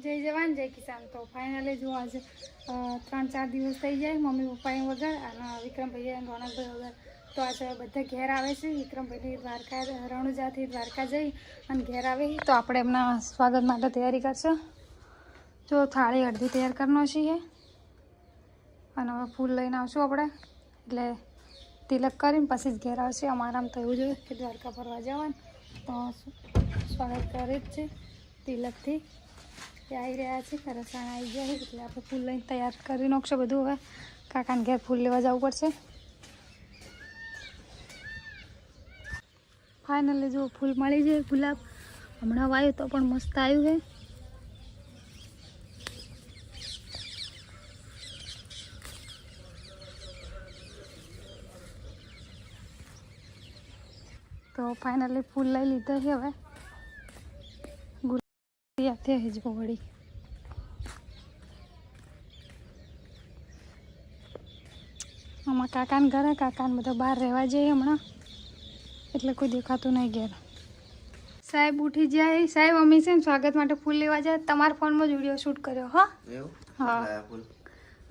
જય જવાન જય કિસાન. તો ફાઇનલી જો આજે 3-4 દિવસ થઈ જાય મમ્મી પપ્પાએ વગર અને વિક્રમભાઈ અને રોનકભાઈ વગર. તો આજે બધા ઘેર આવે છે. વિક્રમભાઈની દ્વારકા રણુજાથી દ્વારકા જઈ અને ઘેર આવે તો આપણે એમના સ્વાગત માટે તૈયારી કરશે. જો થાળી અડધી તૈયાર કરવાનો છીએ અને હવે ફૂલ લઈને આવશું આપણે, એટલે તિલક કરીને પછી જ ઘેર આવશે. અમારામ તો એવું જોઈએ કે દ્વારકા ફરવા જવાનું, તો સ્વાગત કરે જ છે તિલકથી. આવી રહ્યા છે રસાણ આવી જાય એટલે આપણે ફૂલ લઈને તૈયાર કરી નાખશો બધું. હવે કાકાને ઘેર ફૂલ લેવા જવું પડશે. ફાઇનલી જો ફૂલ મળી જાય. ગુલાબ હમણાં વાયું તો પણ મસ્ત આવ્યું છે. તો ફાઇનલી ફૂલ લઈ લીધા છે. હવે ગુલાબ જ વળી આમાં કાકાને ઘરે, કાકાને બધા બહાર રહેવા જઈએ હમણાં, એટલે કોઈ દેખાતું નહીં ઘેર. સાહેબ ઉઠી જાય. સાહેબ અમી છે ને સ્વાગત માટે ફૂલ લેવા જાય. તમારા ફોનમાં જ વિડીયો શૂટ કર્યો. હા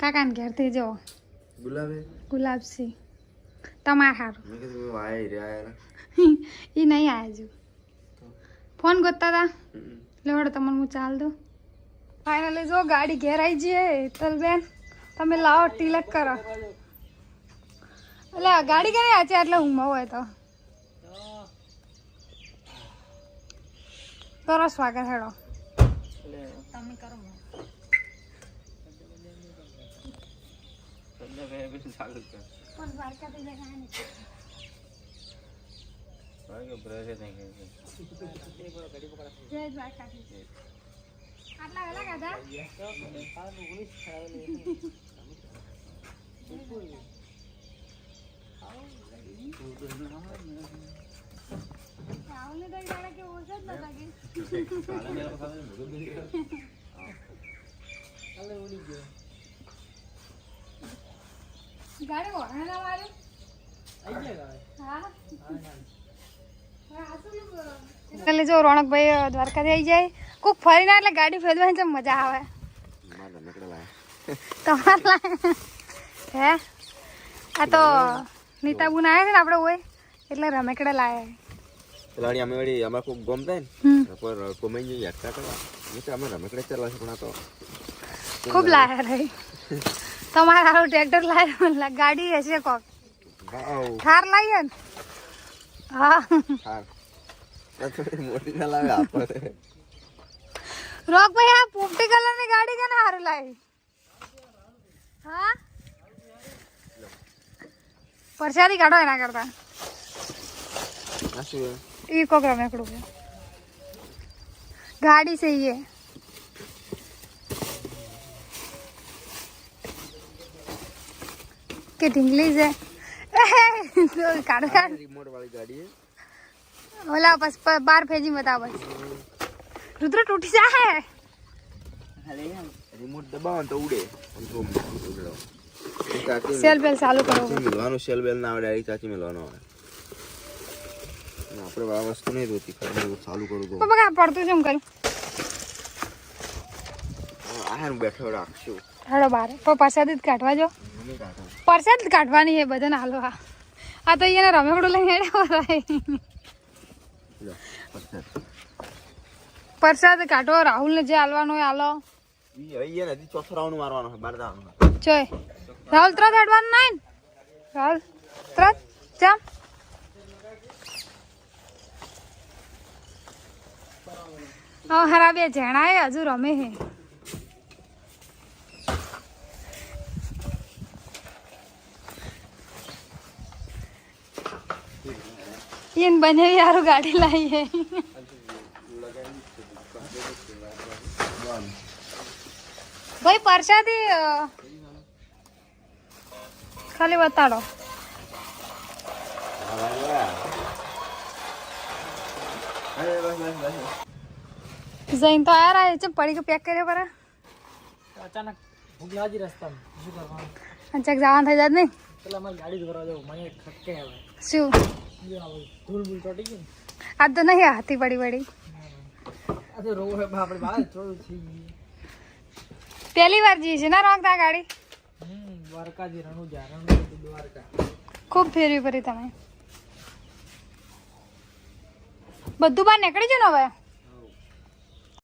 કાકાને ઘેરથી જો ગુલાબસી તમારે સારું એ નહીં આવ્યા હજુ. ફોન ગોતતા હતા લેવડો તમને હું ચાલ દઉં. ફાઇનલી જો ગાડી ઘેર આવી જઈએ. હેતલબેન તમે લાવો તિલક કરો. એટલે ગાડી ક્યારે આજે એટલે ઊંઘમાં હોય તો કરો સ્વાગત. હેડો તમે કરો. આટલા વેલા કાઢા ગાડી વહાણા વાળી એટલે જો રોનકભાઈ દ્વારકાથી આવી જાય કોક ફરીને એટલે ગાડી ફેરવાની છે મજા આવે. તમારે હે આ તો નીતાબુન આવ્યા છે ને આપણે હોય એટલે રમેકડા લાયા. પેલાડી અમે વળી અમાર કોક ગમતા ને પર કોમેન જે યાત્રા કરવા એ તો અમે રમેકડે ચાલવા છે. પણ આ તો ખૂબ લાયા રે તમારે આવું ટ્રેક્ટર લાયા. ગાડી હશે કોક થાર લાવીએ ને. હા થાર મોટી ના લાવે આપણે. રોક ભાઈ આ પોપટી કલર ની ગાડી કેને હારું લાવી. હા પરસાદી કાઢો એના કરતા એ કોક રમેકડું ગાડી છે ये કે ઢીંગલી છે. કાઢો કાઢ રિમોટ વાળી ગાડી ઓલા બસ 12 પેજી બતાવો. બસ રુદ્ર ટૂટી જાય. રિમોટ દબાવો તો ઉડે. સેલ બેલ ચાલુ કરો. મિલવાનું સેલ બેલ ના આવડે. આ ચાચી મિલવાનો આવે. આપણે આ વસ્તુ નહીં રોતી ચાલુ કરું તો બગા પડતું છે. એમ કર્યું આ બેઠો રાખશું. હેડો બાર પણ પરસાદી જ કાઢવા જો. પરસાદ કાઢવાની છે બધાને હાલો. આ તો એને રમેકડું લઈને પરસાદ કાઢો. રાહુલ ને જે હાલવાનો હોય હાલો. ચોથો રાઉન્ડ મારવાનો જોય રાહુલ ત્રત હેડવાનું નહીં. રાહુલ ત્રત ચમ હરા બે જણાય હજુ રમે હે. એને બને યારું ગાડી લાવી હે. ભાઈ પરસાદી ખાલી બતાડો. જઈને તો આયા છે પડી કે પેક કર્યો પર અચાનક ભૂખ લાગી રસ્તામાં શું કરવાનું. અચાનક જવાનું થઈ જાય નહીં. પેલા મારી ગાડી ધોરા જાવ મને ખટકે આવે. શું ધૂળ બૂળ ચોટી ગઈ. આજ તો નહીં હાથી પડી પડી. આ તો રોવ હે આપણે બહાર થોડું થઈ પહેલી વાર જઈએ છે ના રોકતા ગાડી દ્વારકાજી રણુજા દ્વારકા ખૂબ ફેરવી પડી તમે બધું બહાર નીકળી જાય ને હવે